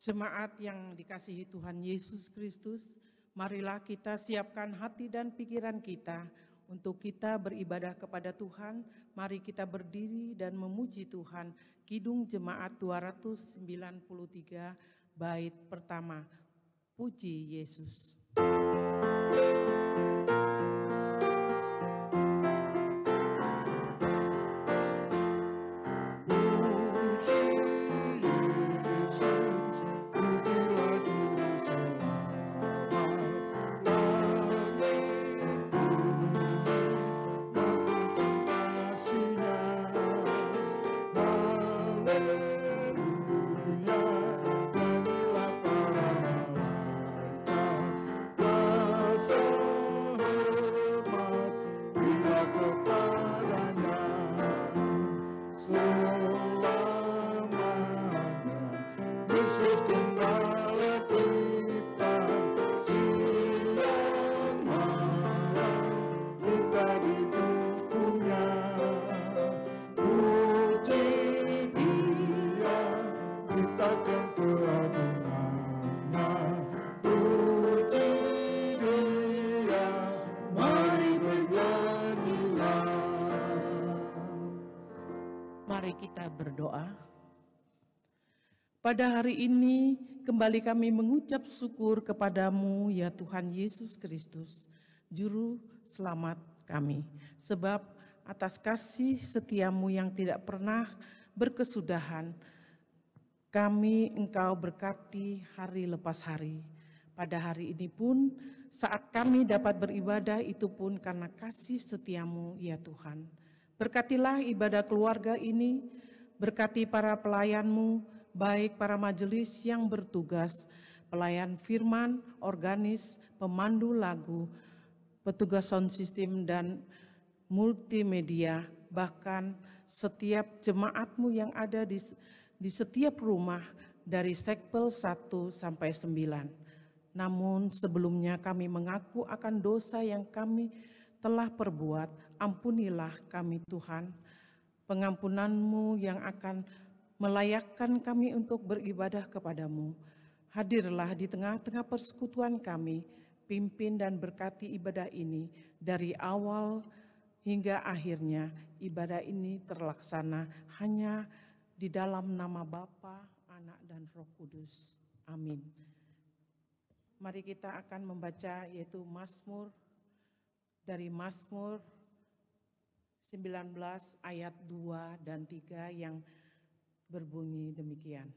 Jemaat yang dikasihi Tuhan Yesus Kristus, marilah kita siapkan hati dan pikiran kita untuk kita beribadah kepada Tuhan. Mari kita berdiri dan memuji Tuhan. Kidung Jemaat 293, bait pertama. Puji Yesus. Mari kita berdoa. Pada hari ini kembali kami mengucap syukur kepadamu ya Tuhan Yesus Kristus, Juru Selamat kami. Sebab atas kasih setiamu yang tidak pernah berkesudahan, kami Engkau berkati hari lepas hari. Pada hari ini pun saat kami dapat beribadah itu pun karena kasih setiamu ya Tuhan. Berkatilah ibadah keluarga ini, berkati para pelayanmu, baik para majelis yang bertugas, pelayan firman, organis, pemandu lagu, petugas sound system dan multimedia, bahkan setiap jemaatmu yang ada di setiap rumah dari sekpel 1 sampai 9. Namun sebelumnya kami mengaku akan dosa yang kami telah perbuat, ampunilah kami Tuhan. Pengampunanmu yang akan melayakkan kami untuk beribadah kepadamu. Hadirlah di tengah-tengah persekutuan kami, pimpin dan berkati ibadah ini dari awal hingga akhirnya. Ibadah ini terlaksana hanya di dalam nama Bapa, Anak, dan Roh Kudus. Amin. Mari kita akan membaca yaitu Mazmur, dari Mazmur 19 ayat 2 dan 3 yang berbunyi demikian.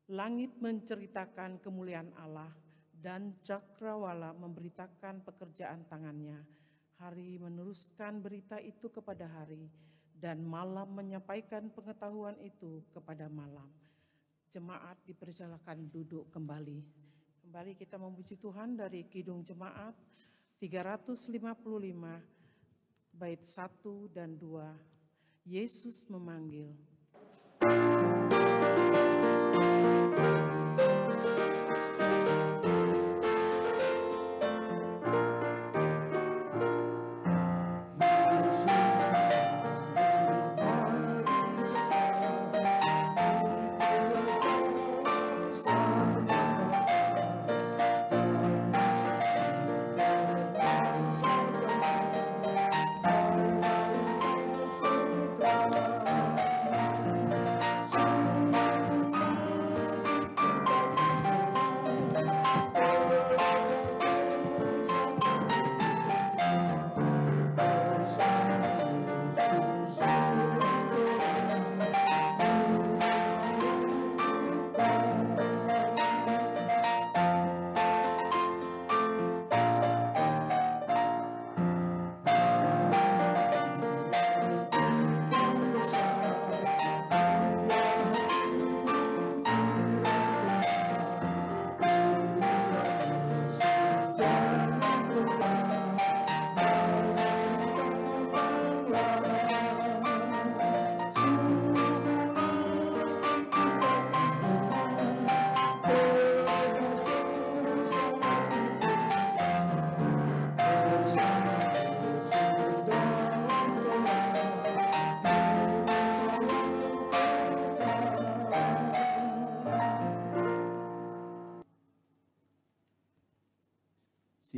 Langit menceritakan kemuliaan Allah dan cakrawala memberitakan pekerjaan tangannya. Hari meneruskan berita itu kepada hari dan malam menyampaikan pengetahuan itu kepada malam. Jemaat dipersilakan duduk kembali. Kembali kita memuji Tuhan dari Kidung Jemaat 355 bait 1 dan 2. Yesus memanggil.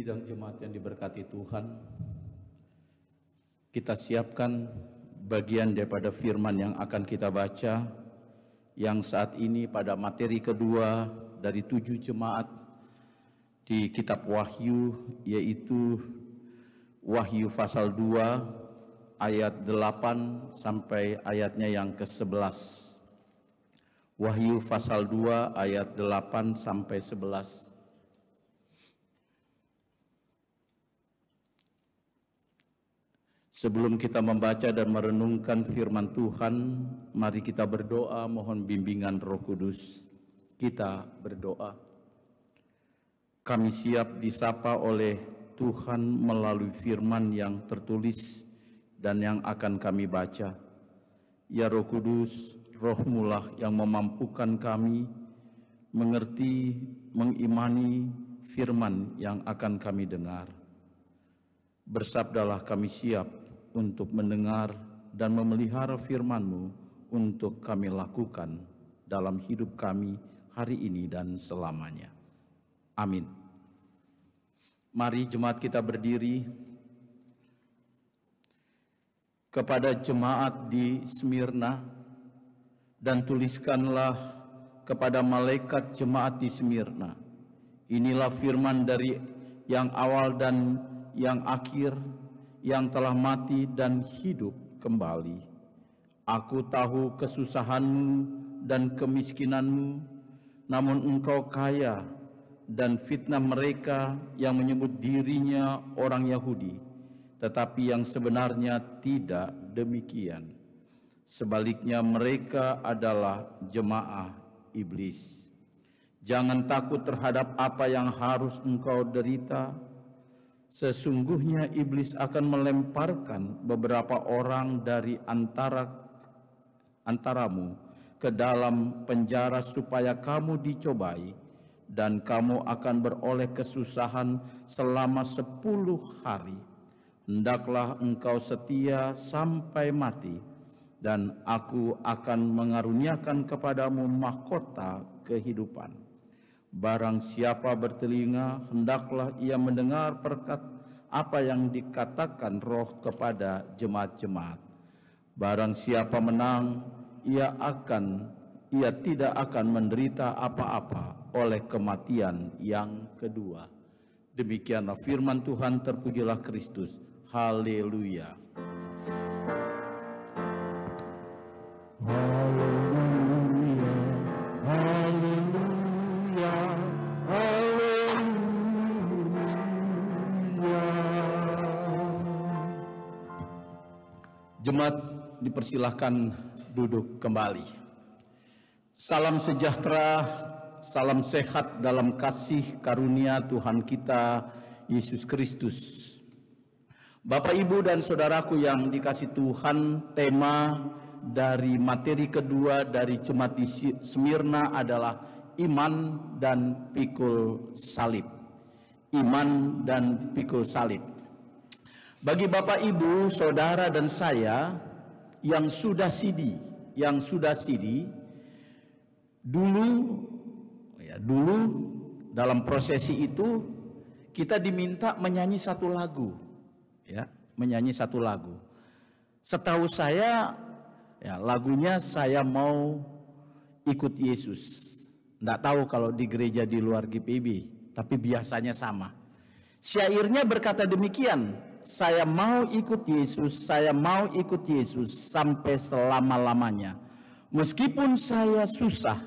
Sidang jemaat yang diberkati Tuhan, kita siapkan bagian daripada firman yang akan kita baca, yang saat ini pada materi kedua dari 7 jemaat di kitab Wahyu, yaitu Wahyu pasal 2 ayat 8 sampai ayatnya yang ke-11. Wahyu pasal 2 ayat 8 sampai 11. Sebelum kita membaca dan merenungkan firman Tuhan, mari kita berdoa mohon bimbingan Roh Kudus. Kita berdoa. Kami siap disapa oleh Tuhan melalui firman yang tertulis dan yang akan kami baca. Ya Roh Kudus, Roh-Mu-lah yang memampukan kami mengerti, mengimani firman yang akan kami dengar. Bersabdalah, kami siap untuk mendengar dan memelihara firman-Mu untuk kami lakukan dalam hidup kami hari ini dan selamanya. Amin. Mari jemaat kita berdiri. Kepada jemaat di Smyrna, dan tuliskanlah kepada malaikat jemaat di Smyrna, inilah firman dari yang awal dan yang akhir, yang telah mati dan hidup kembali. Aku tahu kesusahanmu dan kemiskinanmu, namun engkau kaya, dan fitnah mereka yang menyebut dirinya orang Yahudi, tetapi yang sebenarnya tidak demikian. Sebaliknya mereka adalah jemaah iblis. Jangan takut terhadap apa yang harus engkau derita. Sesungguhnya iblis akan melemparkan beberapa orang dari antaramu ke dalam penjara supaya kamu dicobai, dan kamu akan beroleh kesusahan selama 10 hari. Hendaklah engkau setia sampai mati, dan aku akan mengaruniakan kepadamu mahkota kehidupan. Barang siapa bertelinga, hendaklah ia mendengar apa yang dikatakan Roh kepada jemaat-jemaat. Barang siapa menang, ia tidak akan menderita apa-apa oleh kematian yang kedua. Demikianlah firman Tuhan, terpujilah Kristus. Haleluya. Haleluya. Haleluya. Haleluya. Jemaat dipersilahkan duduk kembali. Salam sejahtera, salam sehat dalam kasih karunia Tuhan kita Yesus Kristus. Bapak, Ibu, dan saudaraku yang dikasih Tuhan, tema dari materi kedua dari jemaat di Smyrna adalah iman dan pikul salib. Iman dan pikul salib. Bagi Bapak, Ibu, saudara, dan saya yang sudah sidi, dulu dalam prosesi itu kita diminta menyanyi satu lagu, Setahu saya, lagunya Saya Mau Ikut Yesus. Nggak tahu kalau di gereja di luar GPIB, tapi biasanya sama. Syairnya berkata demikian, saya mau ikut Yesus, saya mau ikut Yesus sampai selama-lamanya. Meskipun saya susah,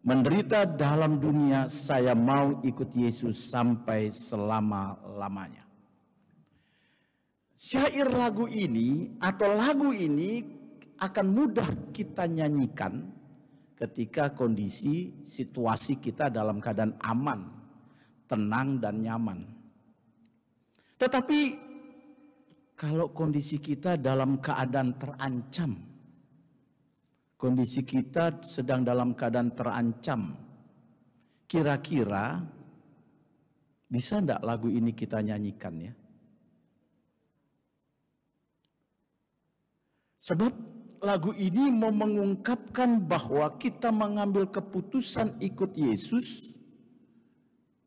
menderita dalam dunia, saya mau ikut Yesus sampai selama-lamanya. Syair lagu ini atau lagu ini akan mudah kita nyanyikan ketika kondisi situasi kita dalam keadaan aman, tenang, dan nyaman. Tetapi kalau kondisi kita dalam keadaan terancam, kondisi kita sedang dalam keadaan terancam, kira-kira bisa enggak lagu ini kita nyanyikan ya? Sebab lagu ini mau mengungkapkan bahwa kita mengambil keputusan ikut Yesus,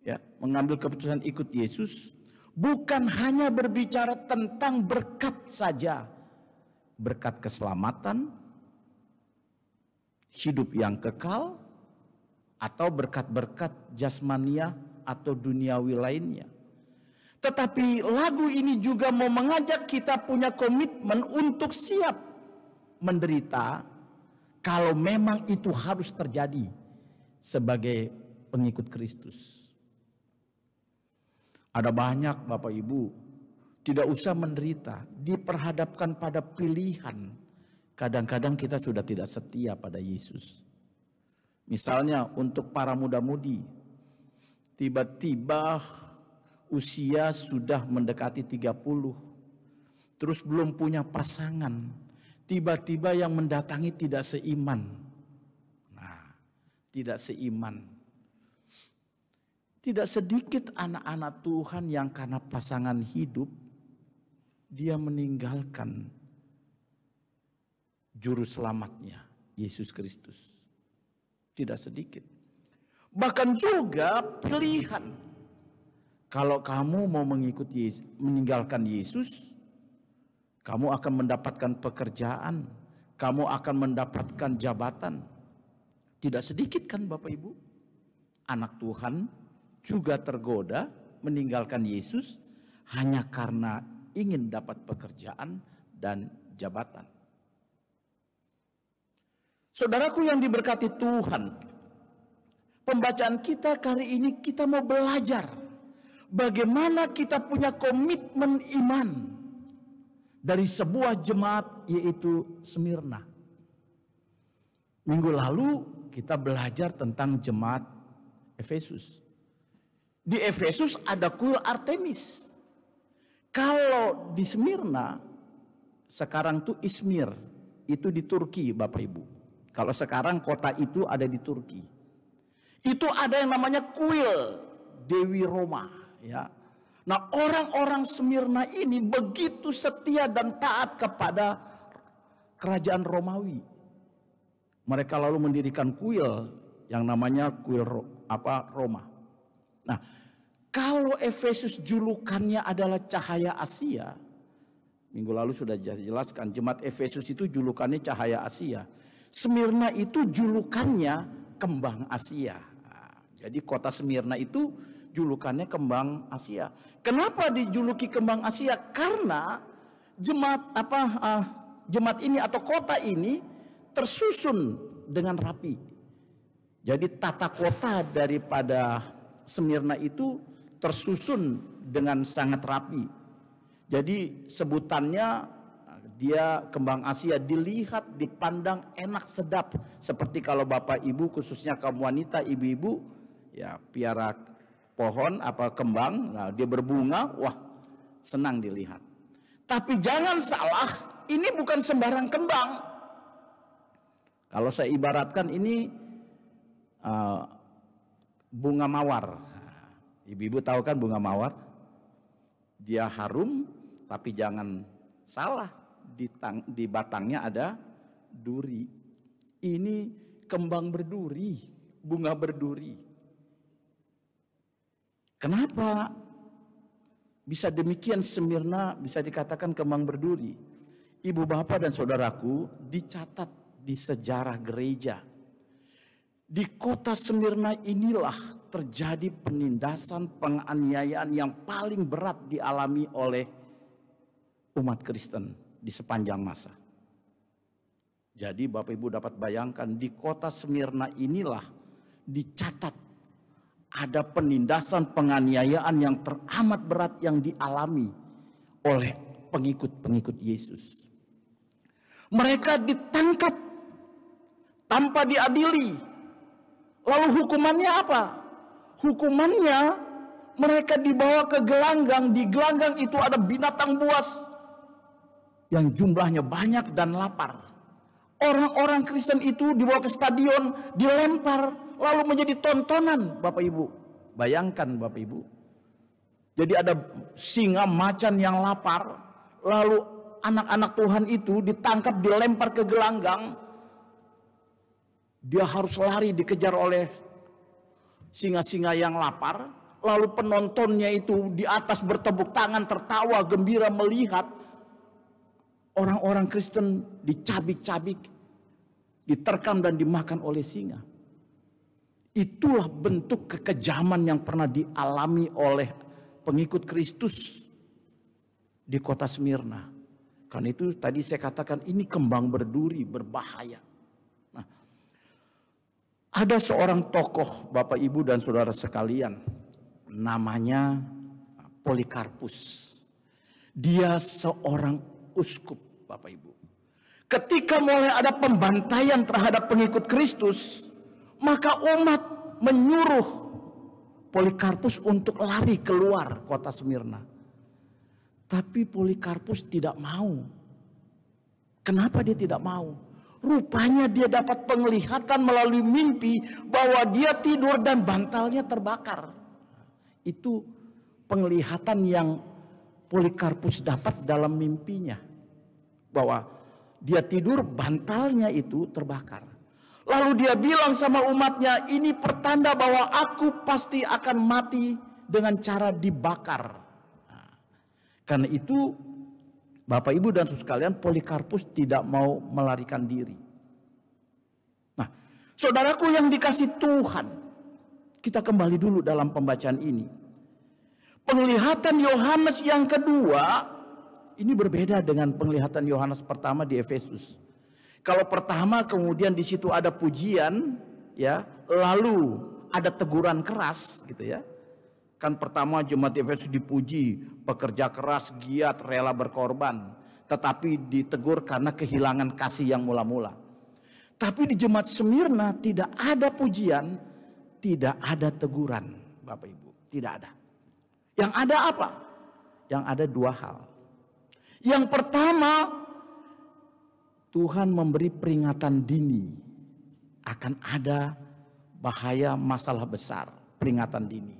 ya, mengambil keputusan ikut Yesus bukan hanya berbicara tentang berkat saja, berkat keselamatan, hidup yang kekal, atau berkat-berkat jasmania atau duniawi lainnya. Tetapi lagu ini juga mau mengajak kita punya komitmen untuk siap menderita kalau memang itu harus terjadi sebagai pengikut Kristus. Ada banyak Bapak Ibu, tidak usah menderita, diperhadapkan pada pilihan. Kadang-kadang kita sudah tidak setia pada Yesus. Misalnya untuk para muda-mudi, tiba-tiba usia sudah mendekati 30, terus belum punya pasangan, tiba-tiba yang mendatangi tidak seiman. Nah, tidak seiman. Tidak sedikit anak-anak Tuhan yang karena pasangan hidup, dia meninggalkan juru selamatnya, Yesus Kristus. Tidak sedikit. Bahkan juga pilihan. Kalau kamu mau mengikuti Yesus, meninggalkan Yesus, kamu akan mendapatkan pekerjaan, kamu akan mendapatkan jabatan. Tidak sedikit kan Bapak Ibu? Anak Tuhan juga tergoda meninggalkan Yesus hanya karena ingin dapat pekerjaan dan jabatan. Saudaraku yang diberkati Tuhan, pembacaan kita kali ini kita mau belajar bagaimana kita punya komitmen iman dari sebuah jemaat yaitu Smyrna. Minggu lalu kita belajar tentang jemaat Efesus. Di Efesus ada kuil Artemis. Kalau di Smyrna, sekarang tuh Izmir, itu di Turki Bapak Ibu. Kalau sekarang kota itu ada di Turki. Itu ada yang namanya kuil Dewi Roma, ya. Nah, orang-orang Smyrna ini begitu setia dan taat kepada kerajaan Romawi. Mereka lalu mendirikan kuil yang namanya kuil Roma. Nah, kalau Efesus julukannya adalah cahaya Asia, minggu lalu sudah dijelaskan, jemaat Efesus itu julukannya cahaya Asia. Smyrna itu julukannya kembang Asia. Nah, jadi kota Smyrna itu julukannya kembang Asia. Kenapa dijuluki kembang Asia? Karena jemaat ini atau kota ini tersusun dengan rapi. Jadi tata kota daripada Smyrna itu tersusun dengan sangat rapi. Jadi sebutannya dia kembang Asia, dilihat, dipandang enak sedap. Seperti kalau Bapak Ibu khususnya kaum wanita, ibu-ibu ya piara pohon apa kembang, nah, dia berbunga, wah senang dilihat. Tapi jangan salah, ini bukan sembarang kembang. Kalau saya ibaratkan ini bunga mawar. Ibu-ibu tahu kan bunga mawar? Dia harum, tapi jangan salah, di batangnya ada duri. Ini kembang berduri, bunga berduri. Kenapa bisa demikian Smyrna bisa dikatakan kembang berduri? Ibu bapak dan saudaraku, dicatat di sejarah gereja. Di kota Smyrna inilah terjadi penindasan, penganiayaan yang paling berat dialami oleh umat Kristen di sepanjang masa. Jadi Bapak Ibu dapat bayangkan di kota Smyrna inilah dicatat ada penindasan, penganiayaan yang teramat berat yang dialami oleh pengikut-pengikut Yesus. Mereka ditangkap tanpa diadili. Lalu hukumannya apa? Hukumannya mereka dibawa ke gelanggang. Di gelanggang itu ada binatang buas yang jumlahnya banyak dan lapar. Orang-orang Kristen itu dibawa ke stadion, dilempar, lalu menjadi tontonan Bapak Ibu. Bayangkan Bapak Ibu. Jadi ada singa macan yang lapar, lalu anak-anak Tuhan itu ditangkap, dilempar ke gelanggang. Dia harus lari dikejar oleh singa-singa yang lapar. lalu penontonnya itu di atas bertepuk tangan, tertawa, gembira melihat orang-orang Kristen dicabik-cabik, diterkam dan dimakan oleh singa. Itulah bentuk kekejaman yang pernah dialami oleh pengikut Kristus di kota Smyrna. Karena itu tadi saya katakan ini kembang berduri, berbahaya. Nah, ada seorang tokoh Bapak Ibu dan Saudara sekalian, namanya Polikarpus. Dia seorang uskup Bapak Ibu. Ketika mulai ada pembantaian terhadap pengikut Kristus, maka umat menyuruh Polikarpus untuk lari keluar kota Smyrna. Tapi Polikarpus tidak mau. Kenapa dia tidak mau? Rupanya dia dapat penglihatan melalui mimpi bahwa dia tidur dan bantalnya terbakar. Itu penglihatan yang Polikarpus dapat dalam mimpinya. Bahwa dia tidur, bantalnya itu terbakar. Lalu dia bilang sama umatnya, ini pertanda bahwa aku pasti akan mati dengan cara dibakar. Nah, karena itu Bapak Ibu dan Saudara sekalian, Polikarpus tidak mau melarikan diri. Nah, saudaraku yang dikasih Tuhan, kita kembali dulu dalam pembacaan ini. Penglihatan Yohanes yang kedua, ini berbeda dengan penglihatan Yohanes pertama di Efesus. Kalau pertama kemudian di situ ada pujian, ya, lalu ada teguran keras, gitu ya. Kan pertama jemaat Efesus dipuji, pekerja keras, giat, rela berkorban, tetapi ditegur karena kehilangan kasih yang mula-mula. Tapi di jemaat Smyrna tidak ada pujian, tidak ada teguran, Bapak Ibu, tidak ada. Yang ada apa? Yang ada dua hal. Yang pertama, Tuhan memberi peringatan dini akan ada bahaya masalah besar, peringatan dini.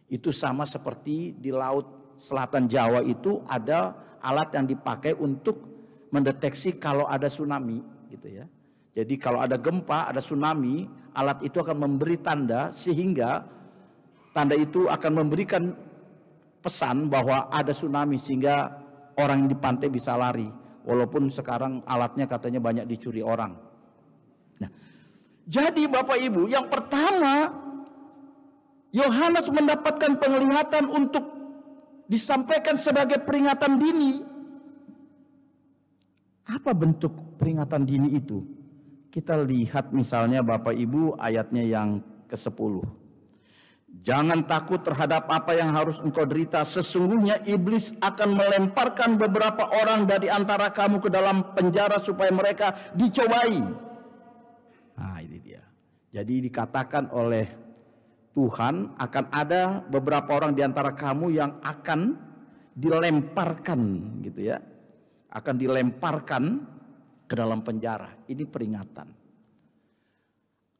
Itu sama seperti di Laut Selatan Jawa itu ada alat yang dipakai untuk mendeteksi kalau ada tsunami, gitu ya. Jadi kalau ada gempa, ada tsunami, alat itu akan memberi tanda sehingga tanda itu akan memberikan pesan bahwa ada tsunami sehingga orang yang di pantai bisa lari. Walaupun sekarang alatnya katanya banyak dicuri orang. Nah, jadi Bapak Ibu, yang pertama Yohanes mendapatkan penglihatan untuk disampaikan sebagai peringatan dini. Apa bentuk peringatan dini itu? Kita lihat misalnya Bapak Ibu ayatnya yang ke-10. Jangan takut terhadap apa yang harus engkau derita. Sesungguhnya iblis akan melemparkan beberapa orang dari antara kamu ke dalam penjara supaya mereka dicobai. Nah, ini dia. Jadi dikatakan oleh Tuhan akan ada beberapa orang di antara kamu yang akan dilemparkan, gitu ya. Akan dilemparkan ke dalam penjara. Ini peringatan.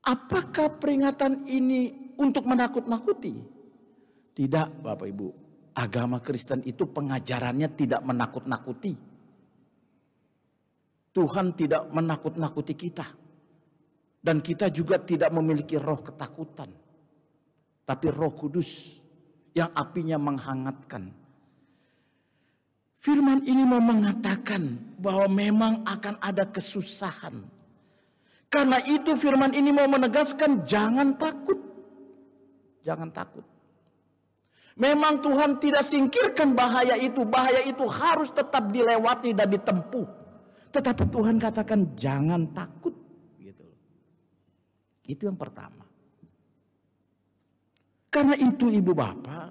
Apakah peringatan ini untuk menakut-nakuti? Tidak, Bapak Ibu. Agama Kristen itu pengajarannya tidak menakut-nakuti. Tuhan tidak menakut-nakuti kita. Dan kita juga tidak memiliki roh ketakutan. Tapi Roh Kudus yang apinya menghangatkan. Firman ini mau mengatakan bahwa memang akan ada kesusahan. Karena itu firman ini mau menegaskan jangan takut. Jangan takut. Memang Tuhan tidak singkirkan bahaya itu. Bahaya itu harus tetap dilewati dan ditempuh. Tetapi Tuhan katakan jangan takut. Gitu. Itu yang pertama. Karena itu Ibu Bapak,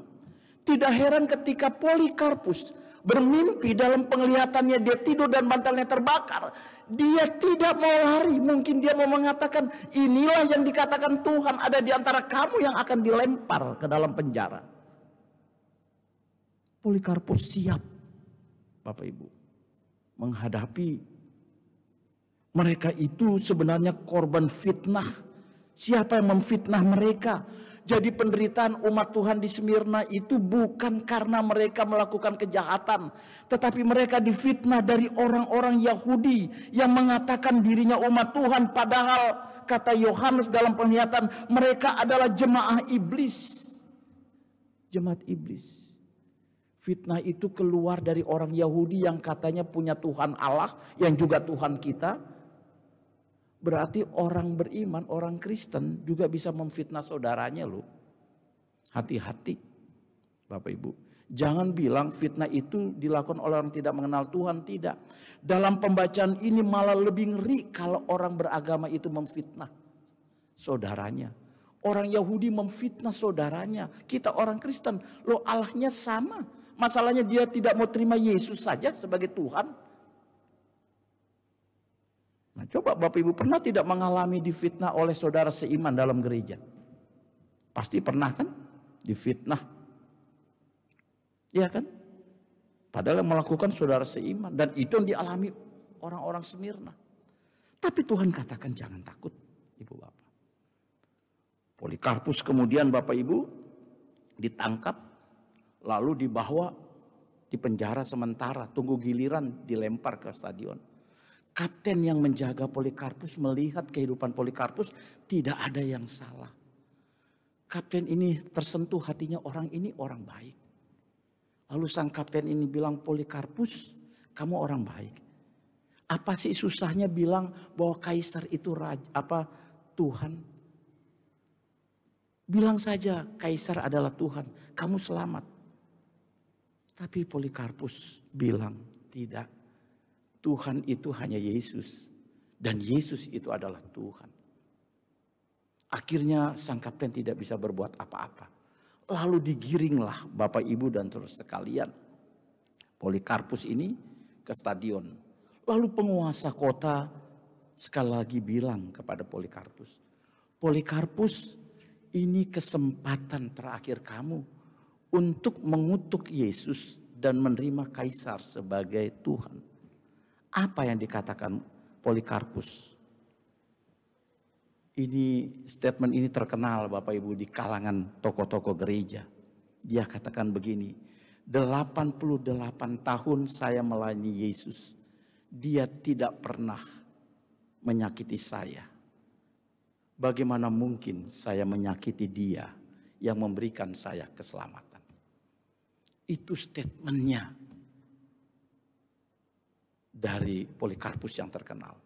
tidak heran ketika Polikarpus bermimpi dalam penglihatannya dia tidur dan bantalnya terbakar. Dia tidak mau lari, mungkin dia mau mengatakan inilah yang dikatakan Tuhan ada di antara kamu yang akan dilempar ke dalam penjara. Polikarpus siap, Bapak Ibu, menghadapi mereka itu sebenarnya korban fitnah. Siapa yang memfitnah mereka? Jadi penderitaan umat Tuhan di Smyrna itu bukan karena mereka melakukan kejahatan. Tetapi mereka difitnah dari orang-orang Yahudi yang mengatakan dirinya umat Tuhan. Padahal kata Yohanes dalam penglihatan mereka adalah jemaah iblis. Jemaat iblis. Fitnah itu keluar dari orang Yahudi yang katanya punya Tuhan Allah yang juga Tuhan kita. Berarti orang beriman, orang Kristen juga bisa memfitnah saudaranya loh. Hati-hati Bapak Ibu. Jangan bilang fitnah itu dilakukan oleh orang tidak mengenal Tuhan, tidak. Dalam pembacaan ini malah lebih ngeri kalau orang beragama itu memfitnah saudaranya. Orang Yahudi memfitnah saudaranya. Kita orang Kristen, loh Allahnya sama. Masalahnya dia tidak mau terima Yesus saja sebagai Tuhan. Nah, coba Bapak Ibu pernah tidak mengalami difitnah oleh saudara seiman dalam gereja? Pasti pernah kan? Difitnah. Iya kan? Padahal yang melakukan saudara seiman. Dan itu yang dialami orang-orang Smyrna. Tapi Tuhan katakan jangan takut Ibu Bapak. Polikarpus kemudian Bapak Ibu ditangkap. Lalu dibawa di penjara sementara. Tunggu giliran dilempar ke stadion. Kapten yang menjaga Polikarpus melihat kehidupan Polikarpus tidak ada yang salah. Kapten ini tersentuh hatinya, orang ini orang baik. Lalu sang kapten ini bilang, Polikarpus, kamu orang baik. Apa sih susahnya bilang bahwa kaisar itu Tuhan? Bilang saja kaisar adalah Tuhan, kamu selamat. Tapi Polikarpus bilang, tidak. Tuhan itu hanya Yesus. Dan Yesus itu adalah Tuhan. Akhirnya sang kapten tidak bisa berbuat apa-apa. Lalu digiringlah Bapak Ibu dan terus sekalian. Polikarpus ini ke stadion. Lalu penguasa kota sekali lagi bilang kepada Polikarpus. Polikarpus, ini kesempatan terakhir kamu untuk mengutuk Yesus dan menerima kaisar sebagai Tuhan. Apa yang dikatakan Polikarpus? Ini statement ini terkenal Bapak Ibu di kalangan tokoh-tokoh gereja. Dia katakan begini, 88 tahun saya melayani Yesus. Dia tidak pernah menyakiti saya. Bagaimana mungkin saya menyakiti dia yang memberikan saya keselamatan? Itu statementnya dari Polikarpus yang terkenal.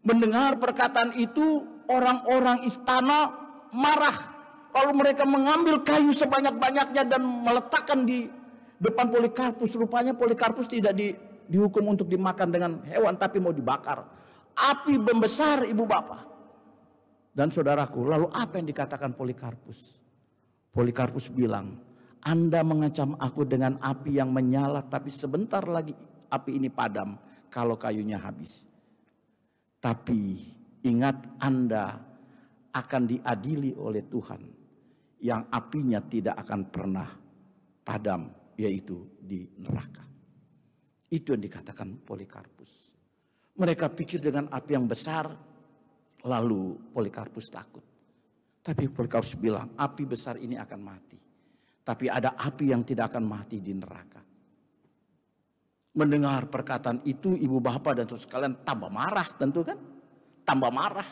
Mendengar perkataan itu, orang-orang istana marah. Lalu mereka mengambil kayu sebanyak-banyaknya dan meletakkan di depan Polikarpus. Rupanya Polikarpus tidak dihukum untuk dimakan dengan hewan, tapi mau dibakar. Api membesar Ibu Bapak. Dan saudaraku, lalu apa yang dikatakan Polikarpus? Polikarpus bilang, Anda mengancam aku dengan api yang menyala, tapi sebentar lagi api ini padam kalau kayunya habis. Tapi ingat Anda akan diadili oleh Tuhan yang apinya tidak akan pernah padam, yaitu di neraka. Itu yang dikatakan Polikarpus. Mereka pikir dengan api yang besar, lalu Polikarpus takut. Tapi Polikarpus bilang, api besar ini akan mati. Tapi ada api yang tidak akan mati di neraka. Mendengar perkataan itu Ibu Bapak dan terus sekalian tambah marah tentu kan. Tambah marah.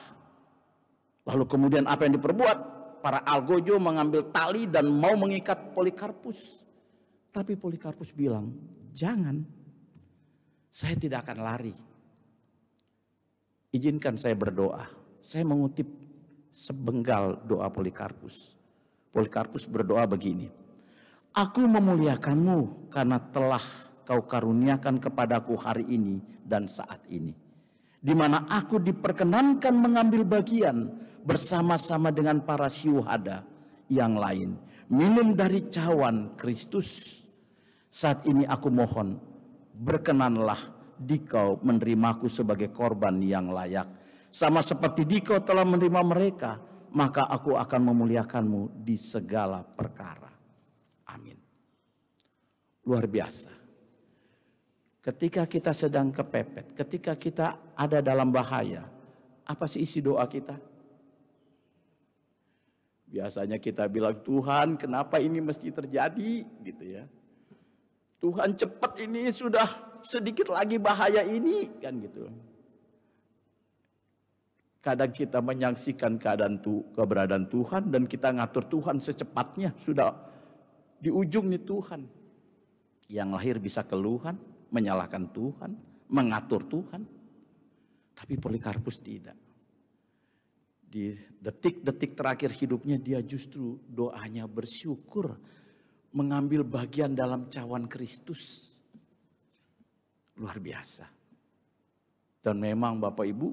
Lalu kemudian apa yang diperbuat? Para algojo mengambil tali dan mau mengikat Polikarpus. Tapi Polikarpus bilang, jangan. Saya tidak akan lari. Izinkan saya berdoa. Saya mengutip sebenggal doa Polikarpus. Polikarpus berdoa begini. Aku memuliakanmu karena telah Kau karuniakan kepadaku hari ini dan saat ini. Di mana aku diperkenankan mengambil bagian bersama-sama dengan para syuhada yang lain. Minum dari cawan Kristus. Saat ini aku mohon, berkenanlah Dikau menerimaku sebagai korban yang layak. Sama seperti Dikau telah menerima mereka, maka aku akan memuliakanmu di segala perkara. Amin. Luar biasa. Ketika kita sedang kepepet, ketika kita ada dalam bahaya, apa sih isi doa kita? Biasanya kita bilang, Tuhan kenapa ini mesti terjadi? Gitu ya. Tuhan cepat ini, sudah sedikit lagi bahaya ini, kan gitu. Kadang kita menyaksikan keberadaan Tuhan dan kita ngatur Tuhan secepatnya. Sudah Di ujung nih Tuhan. Yang lahir bisa keluhan, menyalahkan Tuhan, mengatur Tuhan. Tapi Polikarpus tidak. Di detik-detik terakhir hidupnya dia justru doanya bersyukur. Mengambil bagian dalam cawan Kristus. Luar biasa. Dan memang Bapak Ibu,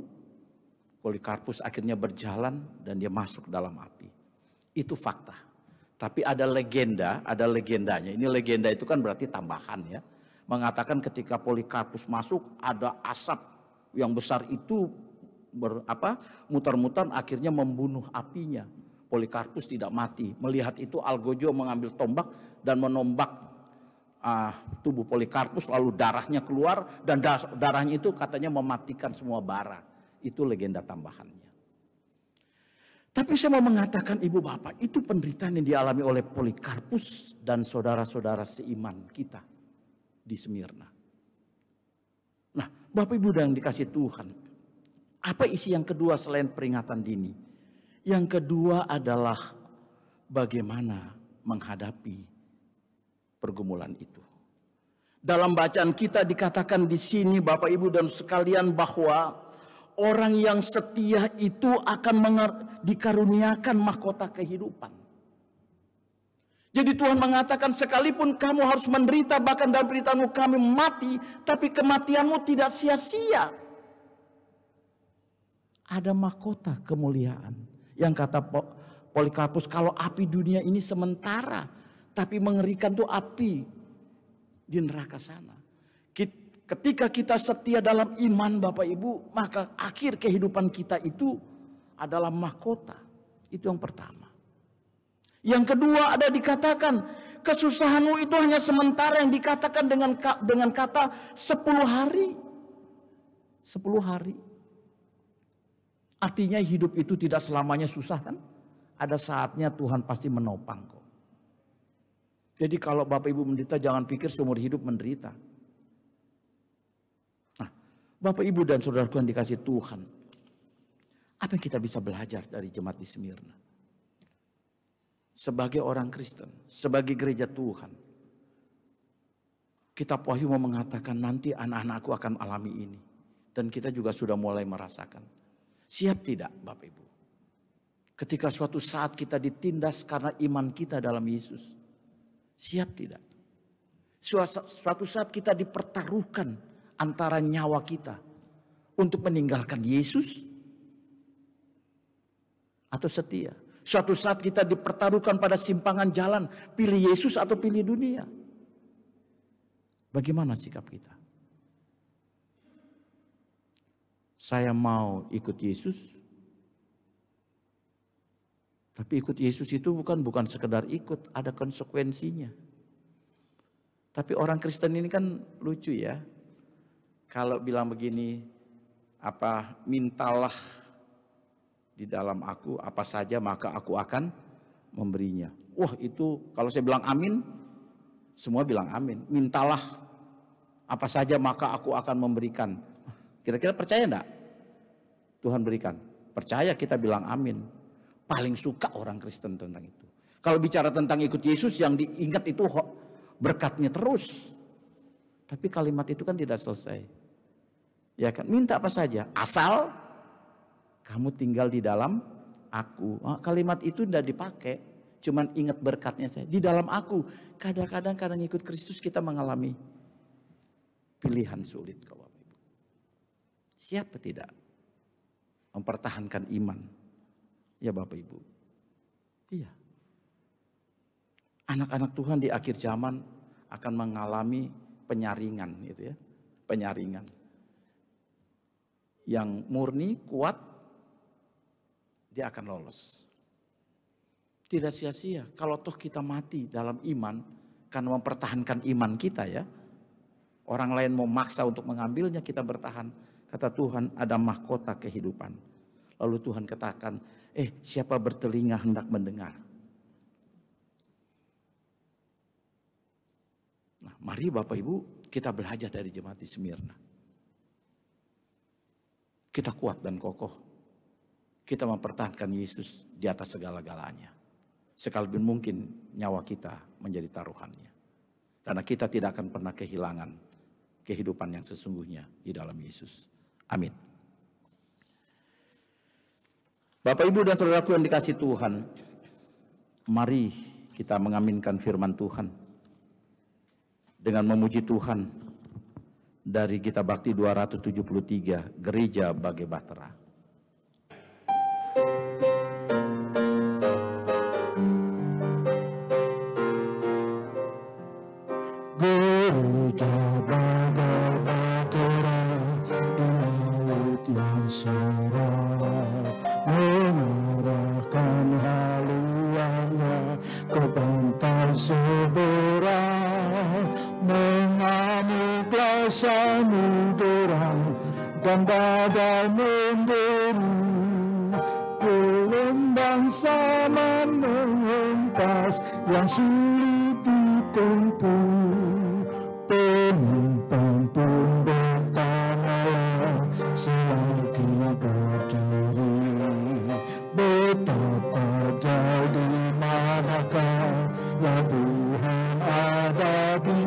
Polikarpus akhirnya berjalan dan dia masuk dalam api. Itu fakta. Tapi ada legendanya. Ini legenda itu kan berarti tambahan ya. Mengatakan ketika Polikarpus masuk ada asap yang besar itu muter-muter akhirnya membunuh apinya. Polikarpus tidak mati. Melihat itu Algojo mengambil tombak dan menombak tubuh Polikarpus, lalu darahnya keluar dan darahnya itu katanya mematikan semua bara. Itu legenda tambahannya. Tapi saya mau mengatakan ibu bapak, itu penderitaan yang dialami oleh Polikarpus dan saudara-saudara seiman kita di Smyrna. Nah, Bapak Ibu yang dikasih Tuhan, apa isi yang kedua selain peringatan dini? Yang kedua adalah bagaimana menghadapi pergumulan itu. Dalam bacaan kita dikatakan di sini Bapak Ibu dan sekalian bahwa orang yang setia itu akan dikaruniakan mahkota kehidupan. Jadi Tuhan mengatakan sekalipun kamu harus menderita, bahkan dalam penderitaanmu kami mati, tapi kematianmu tidak sia-sia. Ada mahkota kemuliaan. Yang kata Polikarpus, kalau api dunia ini sementara, tapi mengerikan tuh api di neraka sana. Ketika kita setia dalam iman Bapak Ibu, maka akhir kehidupan kita itu adalah mahkota. Itu yang pertama. Yang kedua ada dikatakan kesusahanmu itu hanya sementara, yang dikatakan dengan kata 10 hari. 10 hari. Artinya hidup itu tidak selamanya susah kan? Ada saatnya Tuhan pasti menopang kok. Jadi kalau Bapak Ibu menderita jangan pikir seumur hidup menderita. Nah, Bapak Ibu dan saudaraku yang dikasih Tuhan, apa yang kita bisa belajar dari jemaat di Smyrna? Sebagai orang Kristen, sebagai gereja Tuhan, Kitab Wahyu mau mengatakan nanti anak-anakku akan alami ini. Dan kita juga sudah mulai merasakan. Siap tidak Bapak Ibu? Ketika suatu saat kita ditindas karena iman kita dalam Yesus. Siap tidak? Suatu saat kita dipertaruhkan antara nyawa kita untuk meninggalkan Yesus atau setia. Suatu saat kita dipertaruhkan pada simpangan jalan, pilih Yesus atau pilih dunia. Bagaimana sikap kita? Saya mau ikut Yesus. Tapi ikut Yesus itu bukan sekedar ikut, ada konsekuensinya. Tapi orang Kristen ini kan lucu ya. Kalau bilang begini, mintalah di dalam aku apa saja maka aku akan memberinya. Wah itu kalau saya bilang amin, semua bilang amin. Mintalah apa saja maka aku akan memberikan. Kira-kira percaya enggak? Tuhan berikan. Percaya kita bilang amin. Paling suka orang Kristen tentang itu. Kalau bicara tentang ikut Yesus yang diingat itu berkatnya terus. Tapi kalimat itu kan tidak selesai. Ya kan, minta apa saja. Asal kamu tinggal di dalam aku. Kalimat itu tidak dipakai. Cuman ingat berkatnya saja. Di dalam aku. Kadang-kadang karena ikut Kristus kita mengalami pilihan sulit. Siapa tidak mempertahankan iman? Ya Bapak Ibu. Iya. Anak-anak Tuhan di akhir zaman akan mengalami penyaringan gitu ya. Penyaringan. Yang murni, kuat, dia akan lolos. Tidak sia-sia. Kalau toh kita mati dalam iman, karena mempertahankan iman kita ya. Orang lain mau maksa untuk mengambilnya, kita bertahan. Kata Tuhan, ada mahkota kehidupan. Lalu Tuhan katakan, siapa bertelinga hendak mendengar. Nah, mari Bapak Ibu kita belajar dari jemaat di Smyrna. Kita kuat dan kokoh. Kita mempertahankan Yesus di atas segala-galanya. sekalipun mungkin nyawa kita menjadi taruhannya. Karena kita tidak akan pernah kehilangan kehidupan yang sesungguhnya di dalam Yesus. Amin. Bapak, Ibu, dan saudaraku yang dikasihi Tuhan, mari kita mengaminkan firman Tuhan dengan memuji Tuhan dari Gita Bakti 273, Gereja Bagai Bahtera. Gereja bagai bahtera di laut yang serak, mengarahkan haluannya ke pantai seberang, mengamuklah samudera dan badai menderu, gelombang zaman menghempas yang sulit ditempuh. Penumpang pun bertanya selagi berdiri, betapa jauh di manakah yang Tuhan adapi.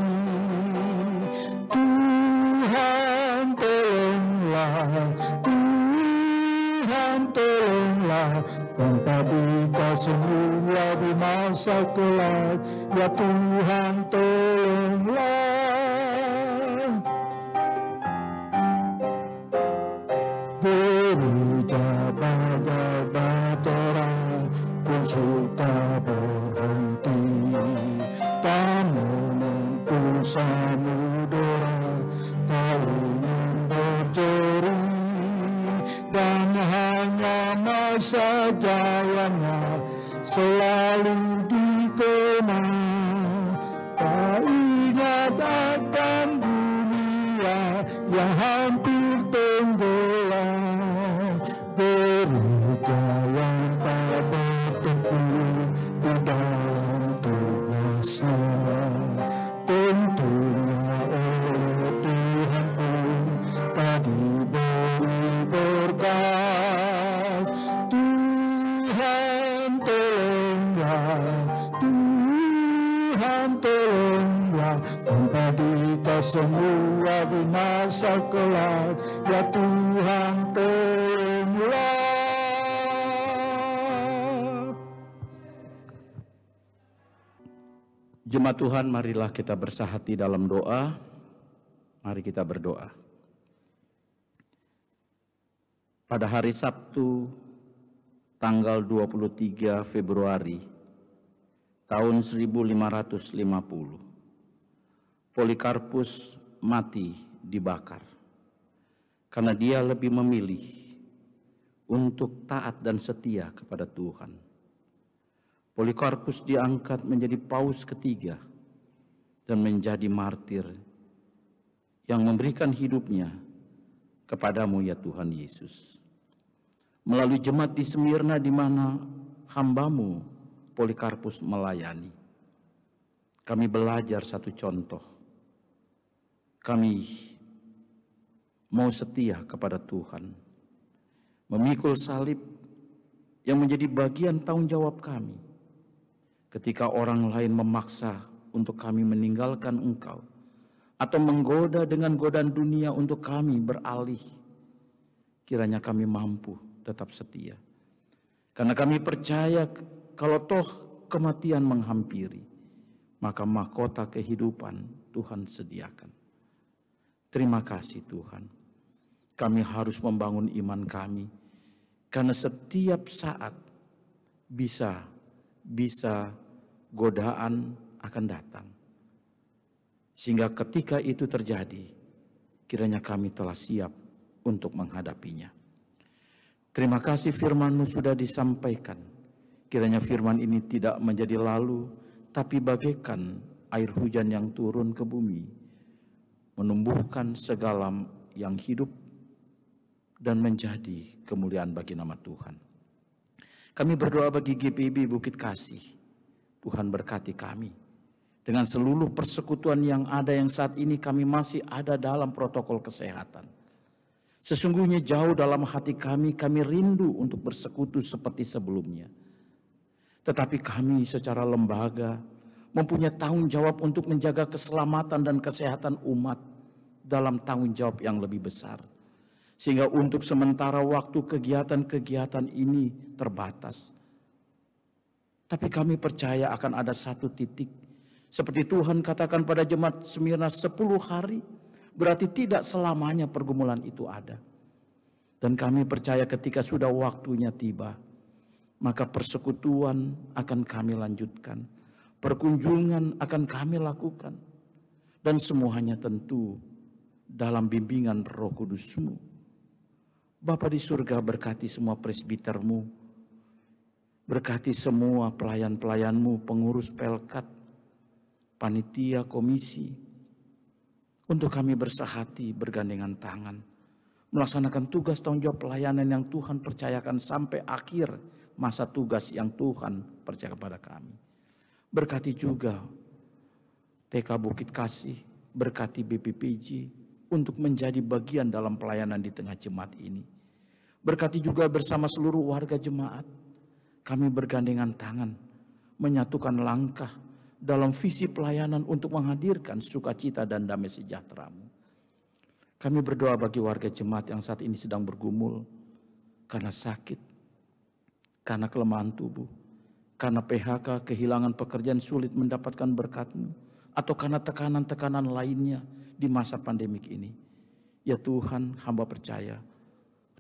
Tuhan tolonglah, Tuhan tolonglah, tanpa Dikau semua di masa kelak, ya Tuhan tolonglah. Gereja bagai bahtera pun suka berhenti, tak menempuh samudera, tak ingin berjeru, dan hanya masa jayanya selalu dikenang. Tak ingat akan dunia yang hampir tenggelam. Gereja yang tak bertekun di dalam tugasnya, tentunya oleh Tuhan pun tak diberi berkat. Tuhan tolonglah, Tuhan tolonglah, tanpa Dikau semua di masa kelak, ya Tuhan tolonglah. Jemaat Tuhan, marilah kita bersahati dalam doa. Mari kita berdoa. Pada hari Sabtu, tanggal 23 Februari tahun 1550, Polikarpus mati dibakar karena dia lebih memilih untuk taat dan setia kepada Tuhan. Polikarpus diangkat menjadi paus ketiga dan menjadi martir yang memberikan hidupnya kepadamu, ya Tuhan Yesus. Melalui jemaat di Smyrna di mana hambamu Polikarpus melayani, kami belajar satu contoh. Kami mau setia kepada Tuhan, memikul salib yang menjadi bagian tanggung jawab kami. Ketika orang lain memaksa untuk kami meninggalkan Engkau, atau menggoda dengan godaan dunia untuk kami beralih, kiranya kami mampu tetap setia. Karena kami percaya kalau toh kematian menghampiri, maka mahkota kehidupan Tuhan sediakan. Terima kasih Tuhan. Kami harus membangun iman kami, karena setiap saat bisa godaan akan datang. Sehingga ketika itu terjadi, kiranya kami telah siap untuk menghadapinya. Terima kasih firman-Mu sudah disampaikan. Kiranya firman ini tidak menjadi lalu, tapi bagaikan air hujan yang turun ke bumi, menumbuhkan segala yang hidup dan menjadi kemuliaan bagi nama Tuhan. Kami berdoa bagi GPIB Bukit Kasih. Tuhan berkati kami. Dengan seluruh persekutuan yang ada, yang saat ini kami masih ada dalam protokol kesehatan. Sesungguhnya jauh dalam hati kami rindu untuk bersekutu seperti sebelumnya. Tetapi kami secara lembaga mempunyai tanggung jawab untuk menjaga keselamatan dan kesehatan umat dalam tanggung jawab yang lebih besar. Sehingga untuk sementara waktu kegiatan-kegiatan ini terbatas. Tapi kami percaya akan ada satu titik. Seperti Tuhan katakan pada jemaat Smyrna 10 hari. Berarti tidak selamanya pergumulan itu ada. Dan kami percaya ketika sudah waktunya tiba. Maka persekutuan akan kami lanjutkan. Perkunjungan akan kami lakukan. Dan semuanya tentu dalam bimbingan Roh Kudus-Mu. Bapa di surga, berkati semua presbitermu, berkati semua pelayan-pelayanmu, pengurus pelkat, panitia, komisi, untuk kami bersahati, bergandengan tangan, melaksanakan tugas tanggung jawab pelayanan yang Tuhan percayakan sampai akhir masa tugas yang Tuhan percayakan kepada kami. Berkati juga TK Bukit Kasih, berkati BPPJ, untuk menjadi bagian dalam pelayanan di tengah jemaat ini. Berkati juga bersama seluruh warga jemaat. Kami bergandengan tangan, menyatukan langkah dalam visi pelayanan untuk menghadirkan sukacita dan damai sejahtera-Mu. Kami berdoa bagi warga jemaat yang saat ini sedang bergumul karena sakit, karena kelemahan tubuh, karena PHK, kehilangan pekerjaan, sulit mendapatkan berkat-Mu, atau karena tekanan-tekanan lainnya di masa pandemik ini. Ya Tuhan, hamba percaya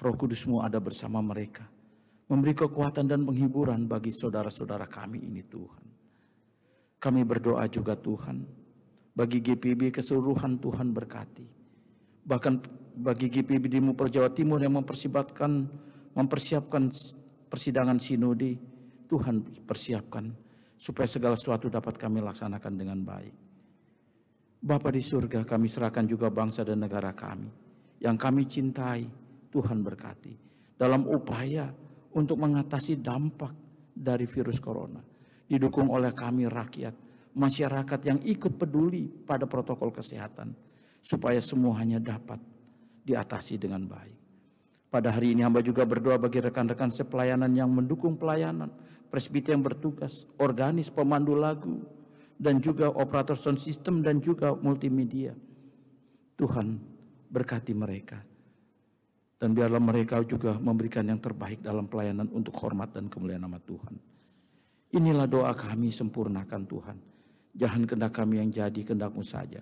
Roh Kudus-Mu ada bersama mereka, memberi kekuatan dan penghiburan bagi saudara-saudara kami ini Tuhan. Kami berdoa juga Tuhan, bagi GPB keseluruhan Tuhan berkati. Bahkan bagi GPB di Mupel Jawa Timur yang mempersiapkan persidangan sinode, Tuhan persiapkan supaya segala sesuatu dapat kami laksanakan dengan baik. Bapa di surga, kami serahkan juga bangsa dan negara kami yang kami cintai. Tuhan berkati dalam upaya untuk mengatasi dampak dari virus corona, didukung oleh kami rakyat, masyarakat yang ikut peduli pada protokol kesehatan, supaya semuanya dapat diatasi dengan baik. Pada hari ini hamba juga berdoa bagi rekan-rekan sepelayanan yang mendukung pelayanan, presbiter yang bertugas, organis, pemandu lagu, dan juga operator sound system dan juga multimedia. Tuhan berkati mereka. Dan biarlah mereka juga memberikan yang terbaik dalam pelayanan untuk hormat dan kemuliaan nama Tuhan. Inilah doa kami, sempurnakan Tuhan. Jangan kehendak kami yang jadi, kehendak-Mu saja.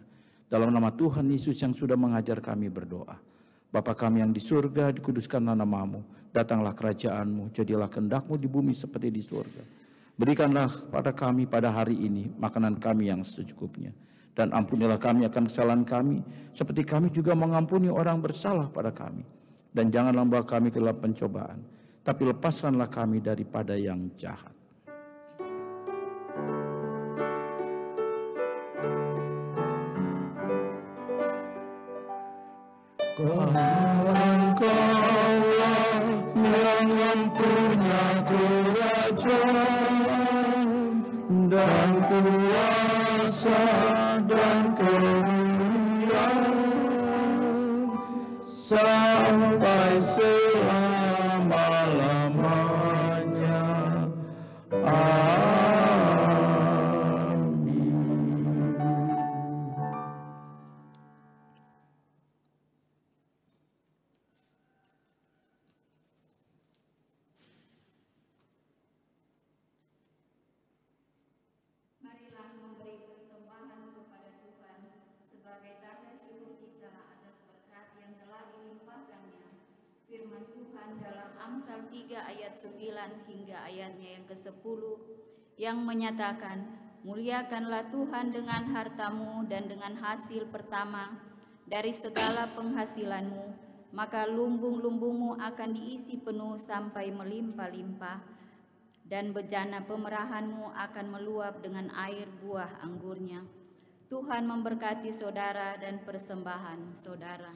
Dalam nama Tuhan Yesus yang sudah mengajar kami berdoa. Bapa kami yang di surga, dikuduskanlah nama-Mu. Datanglah kerajaan-Mu, jadilah kehendak-Mu di bumi seperti di surga. Berikanlah pada kami pada hari ini makanan kami yang secukupnya. Dan ampunilah kami akan kesalahan kami, seperti kami juga mengampuni orang bersalah pada kami. Dan janganlah membawa kami ke dalam pencobaan, tapi lepaskanlah kami daripada yang jahat. Engkaulah yang mempunyai kerajaan dan kuasa dan kemuliaan sampai selama-lamanya. Amin. Marilah memberi persembahan kepada Tuhan sebagai tanda syukur kita atas berkat yang telah dilimpahkannya. Firman Tuhan dalam Amsal 3 ayat 9 hingga ayatnya yang ke-10 yang menyatakan, muliakanlah Tuhan dengan hartamu dan dengan hasil pertama dari segala penghasilanmu, maka lumbung-lumbungmu akan diisi penuh sampai melimpah-limpah, dan bejana pemerahanmu akan meluap dengan air buah anggurnya. Tuhan memberkati saudara dan persembahan saudara.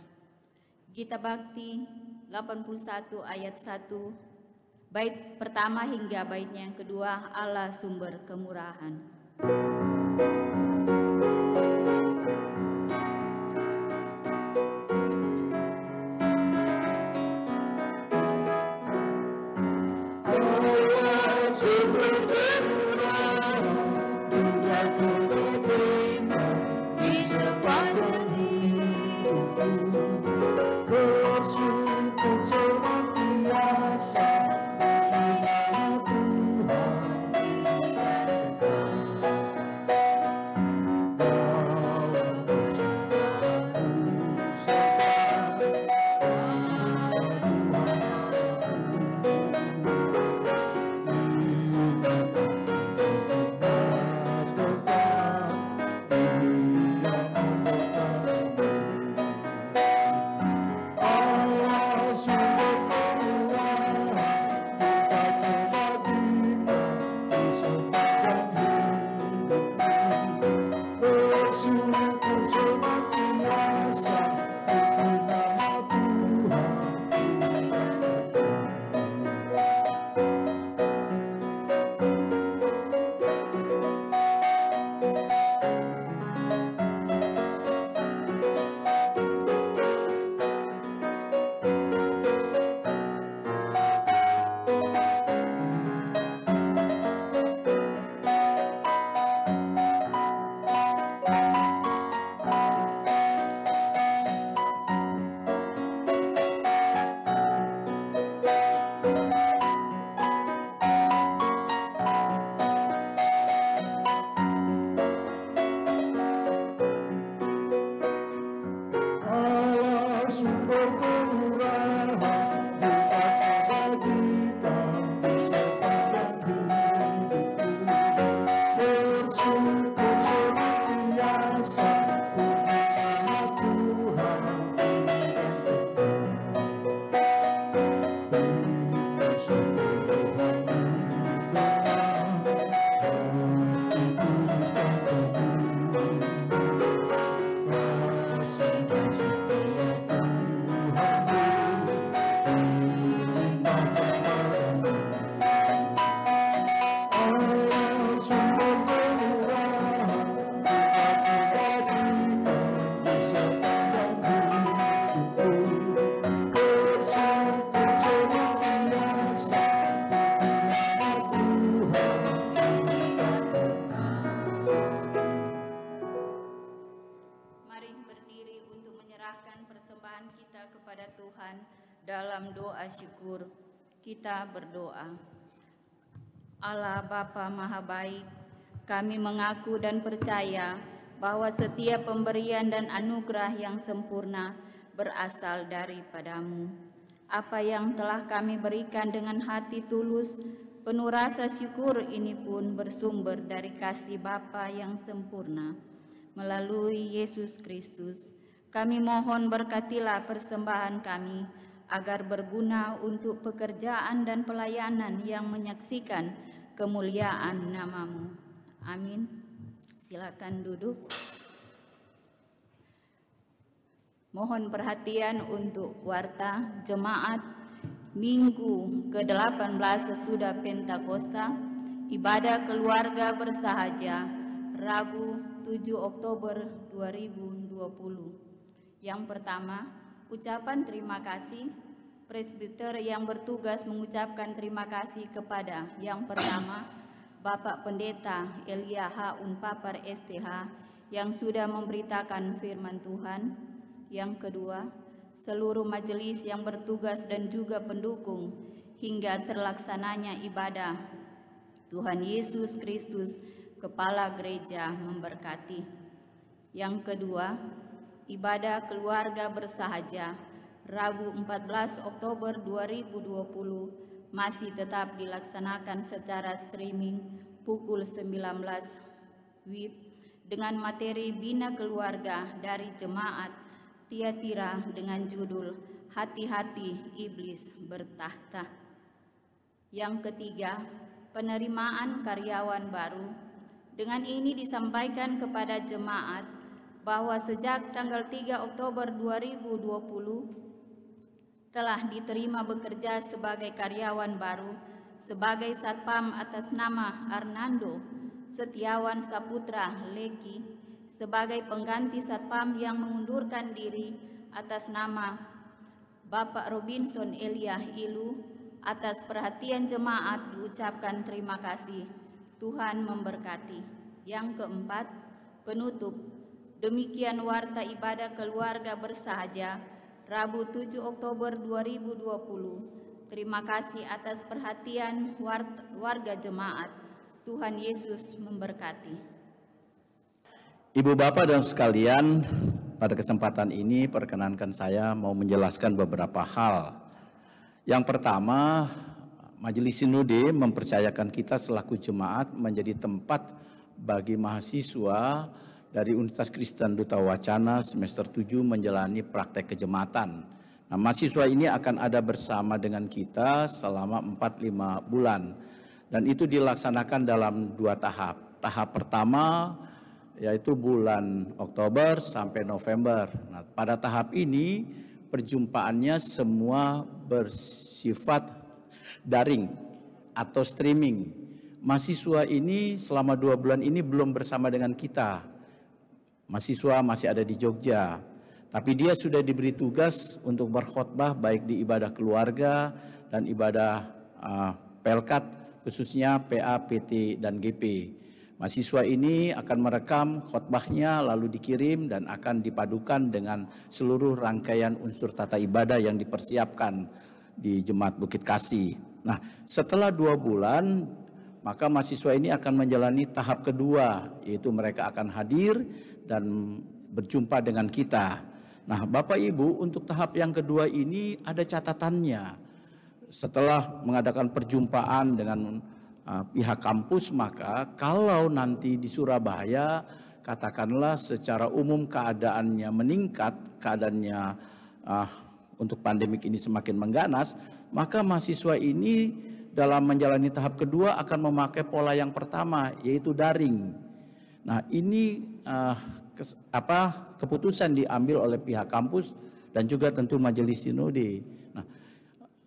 Gita Bakti 81 ayat 1, bait pertama hingga baitnya yang kedua, Allah sumber kemurahan. Allah sumber sumber kemurahan, doakan kita sepanjang hidupku. Bersyukur senantiasa, puji nama Tuhan dalam doa syukur. Kita berdoa. Allah Bapa Maha Baik, kami mengaku dan percaya bahwa setiap pemberian dan anugerah yang sempurna berasal daripadamu. Apa yang telah kami berikan dengan hati tulus, penuh rasa syukur ini pun bersumber dari kasih Bapa yang sempurna. Melalui Yesus Kristus, kami mohon berkatilah persembahan kami, agar berguna untuk pekerjaan dan pelayanan yang menyaksikan kemuliaan nama-Mu. Amin. Silakan duduk. Mohon perhatian untuk warta jemaat Minggu ke-18 sesudah Pentakosta, ibadah keluarga bersahaja, Rabu 7 Oktober 2020. Yang pertama, ucapan terima kasih. Presbiter yang bertugas mengucapkan terima kasih kepada yang pertama, Bapak Pendeta Elia H. Unpapar STH yang sudah memberitakan firman Tuhan. Yang kedua, seluruh majelis yang bertugas dan juga pendukung hingga terlaksananya ibadah. Tuhan Yesus Kristus, Kepala Gereja, memberkati. Yang kedua, ibadah keluarga bersahaja, Rabu 14 Oktober 2020 masih tetap dilaksanakan secara streaming pukul 19 WIB dengan materi Bina Keluarga dari Jemaat Tiatira dengan judul Hati-hati Iblis Bertahta. Yang ketiga, penerimaan karyawan baru. Dengan ini disampaikan kepada jemaat bahwa sejak tanggal 3 Oktober 2020 telah diterima bekerja sebagai karyawan baru sebagai Satpam atas nama Arnando Setiawan Saputra Leki, sebagai pengganti Satpam yang mengundurkan diri atas nama Bapak Robinson Elia Ilu. Atas perhatian jemaat diucapkan terima kasih. Tuhan memberkati. Yang keempat, penutup. Demikian warta ibadah keluarga bersahaja Rabu 7 Oktober 2020. Terima kasih atas perhatian warga jemaat. Tuhan Yesus memberkati. Ibu Bapak dan sekalian, pada kesempatan ini perkenankan saya mau menjelaskan beberapa hal. Yang pertama, Majelis Sinode mempercayakan kita selaku jemaat menjadi tempat bagi mahasiswa dari Universitas Kristen Duta Wacana semester 7 menjalani praktek kejemaatan. Nah, mahasiswa ini akan ada bersama dengan kita selama 4-5 bulan. Dan itu dilaksanakan dalam 2 tahap. Tahap pertama yaitu bulan Oktober sampai November. Nah, pada tahap ini perjumpaannya semua bersifat daring atau streaming. Mahasiswa ini selama 2 bulan ini belum bersama dengan kita. Mahasiswa masih ada di Jogja, tapi dia sudah diberi tugas untuk berkhotbah baik di ibadah keluarga dan ibadah Pelkat, khususnya PA, PT, dan GP. Mahasiswa ini akan merekam khotbahnya lalu dikirim dan akan dipadukan dengan seluruh rangkaian unsur tata ibadah yang dipersiapkan di Jemaat Bukit Kasih. Nah, setelah 2 bulan, maka mahasiswa ini akan menjalani tahap kedua, yaitu mereka akan hadir dan berjumpa dengan kita. Nah, Bapak Ibu, untuk tahap yang kedua ini ada catatannya. Setelah mengadakan perjumpaan dengan pihak kampus, maka kalau nanti di Surabaya katakanlah secara umum keadaannya meningkat, keadaannya untuk pandemik ini semakin mengganas, maka mahasiswa ini dalam menjalani tahap kedua akan memakai pola yang pertama, yaitu daring. Nah, ini keputusan diambil oleh pihak kampus dan juga tentu majelis sinode. Nah,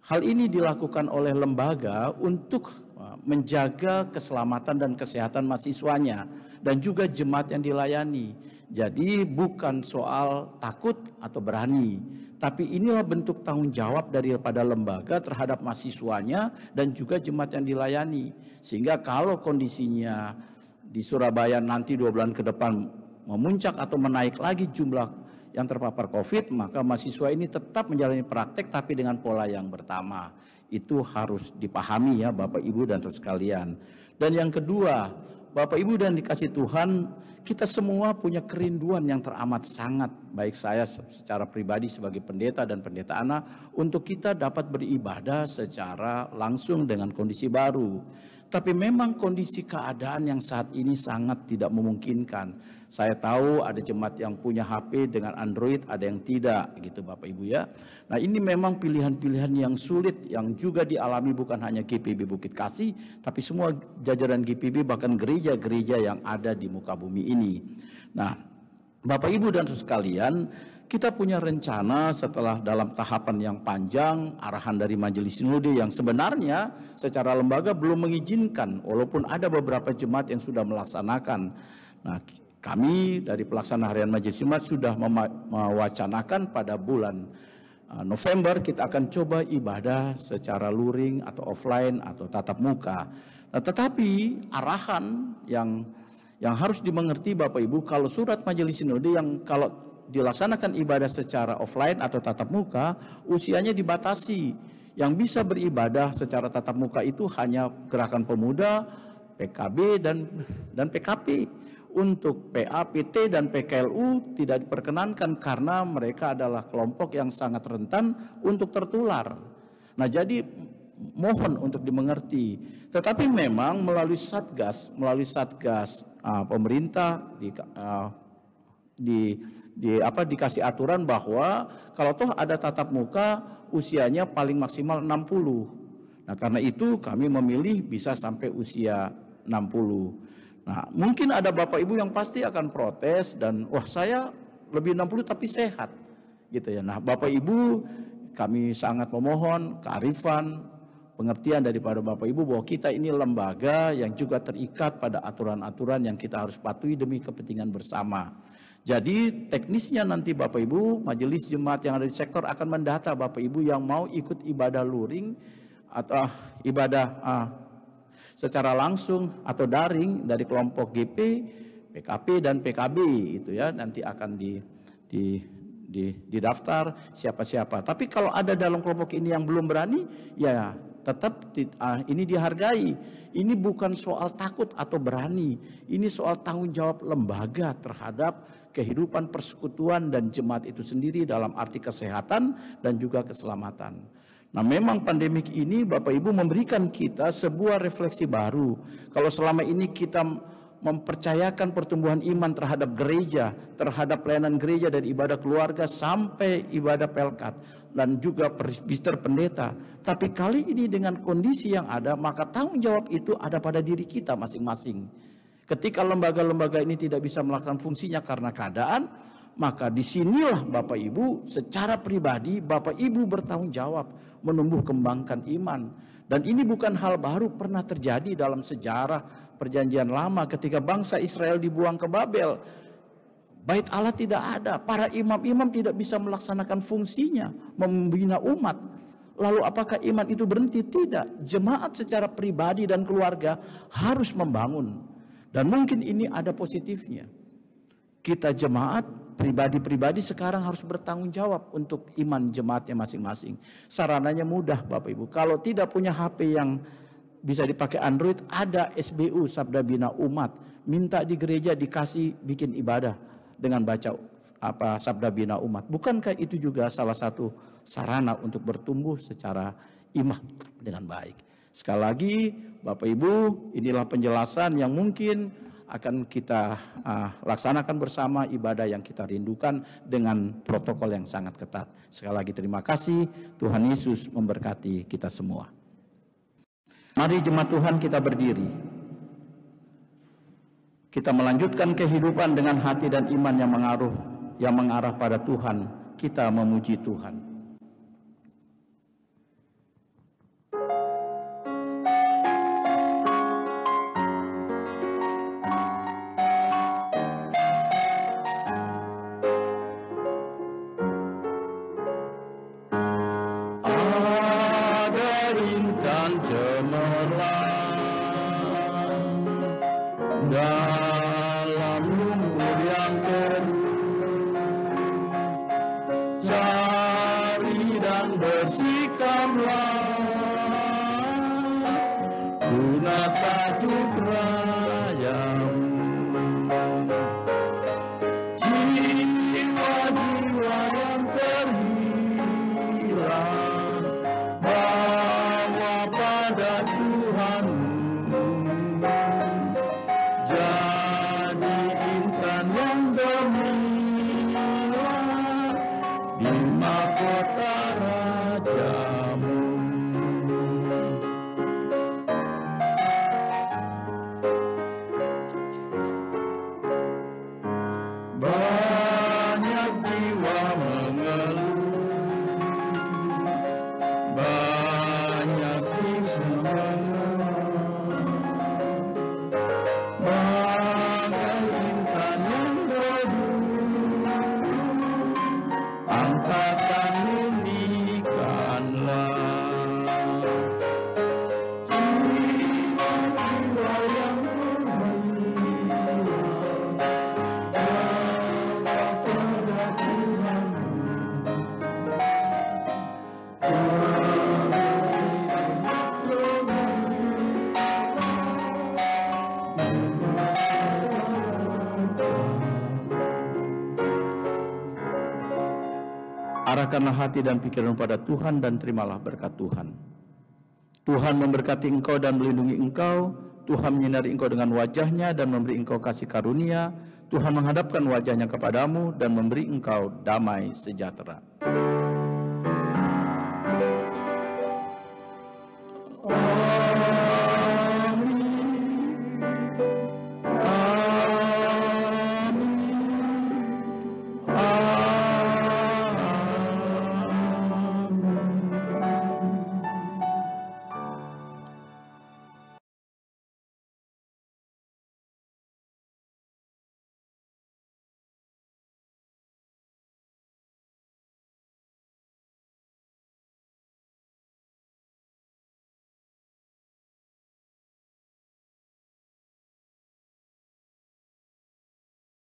hal ini dilakukan oleh lembaga untuk menjaga keselamatan dan kesehatan mahasiswanya dan juga jemaat yang dilayani. Jadi bukan soal takut atau berani, tapi inilah bentuk tanggung jawab daripada lembaga terhadap mahasiswanya dan juga jemaat yang dilayani. Sehingga kalau kondisinya di Surabaya nanti 2 bulan ke depan memuncak atau menaik lagi jumlah yang terpapar COVID, maka mahasiswa ini tetap menjalani praktek tapi dengan pola yang pertama. Itu harus dipahami ya Bapak Ibu dan saudara sekalian. Dan yang kedua, Bapak Ibu dan dikasih Tuhan, kita semua punya kerinduan yang teramat sangat, baik saya secara pribadi sebagai pendeta dan pendeta anak, untuk kita dapat beribadah secara langsung dengan kondisi baru. Tapi memang kondisi keadaan yang saat ini sangat tidak memungkinkan. Saya tahu ada jemaat yang punya HP dengan Android, ada yang tidak gitu Bapak Ibu ya. Nah, ini memang pilihan-pilihan yang sulit yang juga dialami bukan hanya GPIB Bukit Kasih, tapi semua jajaran GPIB bahkan gereja-gereja yang ada di muka bumi ini. Nah, Bapak Ibu dan saudara sekalian, kita punya rencana setelah dalam tahapan yang panjang, arahan dari Majelis Sinode yang sebenarnya secara lembaga belum mengizinkan, walaupun ada beberapa jemaat yang sudah melaksanakan. Nah, kami dari pelaksana harian Majelis Jemaat sudah mewacanakan pada bulan November kita akan coba ibadah secara luring atau offline atau tatap muka. Nah, tetapi arahan yang harus dimengerti Bapak Ibu, kalau surat Majelis Sinode yang kalau dilaksanakan ibadah secara offline atau tatap muka, usianya dibatasi. Yang bisa beribadah secara tatap muka itu hanya Gerakan Pemuda, PKB dan PKP. Untuk PA, PT dan PKLU tidak diperkenankan karena mereka adalah kelompok yang sangat rentan untuk tertular. Nah, jadi mohon untuk dimengerti. Tetapi memang melalui satgas pemerintah dikasih aturan bahwa kalau toh ada tatap muka usianya paling maksimal 60. Nah, karena itu kami memilih bisa sampai usia 60. Nah, mungkin ada Bapak Ibu yang pasti akan protes dan wah saya lebih 60 tapi sehat gitu ya. Nah, Bapak Ibu kami sangat memohon kearifan, pengertian daripada Bapak Ibu bahwa kita ini lembaga yang juga terikat pada aturan-aturan yang kita harus patuhi demi kepentingan bersama. Jadi teknisnya nanti Bapak Ibu, majelis jemaat yang ada di sektor akan mendata Bapak Ibu yang mau ikut ibadah luring atau ibadah secara langsung atau daring dari kelompok GP, PKP dan PKB itu ya, nanti akan didaftar siapa-siapa. Tapi kalau ada dalam kelompok ini yang belum berani, ya tetap ini dihargai. Ini bukan soal takut atau berani, ini soal tanggung jawab lembaga terhadap kehidupan persekutuan dan jemaat itu sendiri dalam arti kesehatan dan juga keselamatan. Nah, memang pandemik ini Bapak Ibu memberikan kita sebuah refleksi baru. Kalau selama ini kita mempercayakan pertumbuhan iman terhadap gereja, terhadap pelayanan gereja dari ibadah keluarga sampai ibadah pelkat dan juga presbiter pendeta. Tapi kali ini dengan kondisi yang ada, maka tanggung jawab itu ada pada diri kita masing-masing. Ketika lembaga-lembaga ini tidak bisa melaksanakan fungsinya karena keadaan, maka disinilah Bapak Ibu secara pribadi Bapak Ibu bertanggung jawab menumbuh kembangkan iman. Dan ini bukan hal baru, pernah terjadi dalam sejarah perjanjian lama ketika bangsa Israel dibuang ke Babel. Bait Allah tidak ada, para imam-imam tidak bisa melaksanakan fungsinya membina umat. Lalu apakah iman itu berhenti? Tidak. Jemaat secara pribadi dan keluarga harus membangun. Dan mungkin ini ada positifnya. Kita jemaat pribadi-pribadi sekarang harus bertanggung jawab untuk iman jemaatnya masing-masing. Sarananya mudah Bapak Ibu. Kalau tidak punya HP yang bisa dipakai Android, ada SBU Sabda Bina Umat. Minta di gereja dikasih bikin ibadah dengan baca sabda bina umat. Bukankah itu juga salah satu sarana untuk bertumbuh secara iman dengan baik? Sekali lagi Bapak Ibu, inilah penjelasan yang mungkin akan kita laksanakan bersama, ibadah yang kita rindukan dengan protokol yang sangat ketat. Sekali lagi terima kasih, Tuhan Yesus memberkati kita semua. Mari jemaat Tuhan kita berdiri. Kita melanjutkan kehidupan dengan hati dan iman yang mengarah pada Tuhan. Kita memuji Tuhan. Dalam lumpur yang keruh, cari dan bersihkanlah guna tajuk rayamu. Jiwa-jiwa yang terhilang bawa pada Tuhan. Jadi intan yang gemilang di mahkota rajamu. Banyak jiwa mengeluh, banyak isu angkatan unikanlah jiwa-jiwa yang terhilang pada Tuhan. Arahkanlah hati dan pikiran pada Tuhan dan terimalah berkat Tuhan. Tuhan memberkati engkau dan melindungi engkau. Tuhan menyinari engkau dengan wajahnya dan memberi engkau kasih karunia. Tuhan menghadapkan wajahnya kepadamu dan memberi engkau damai sejahtera.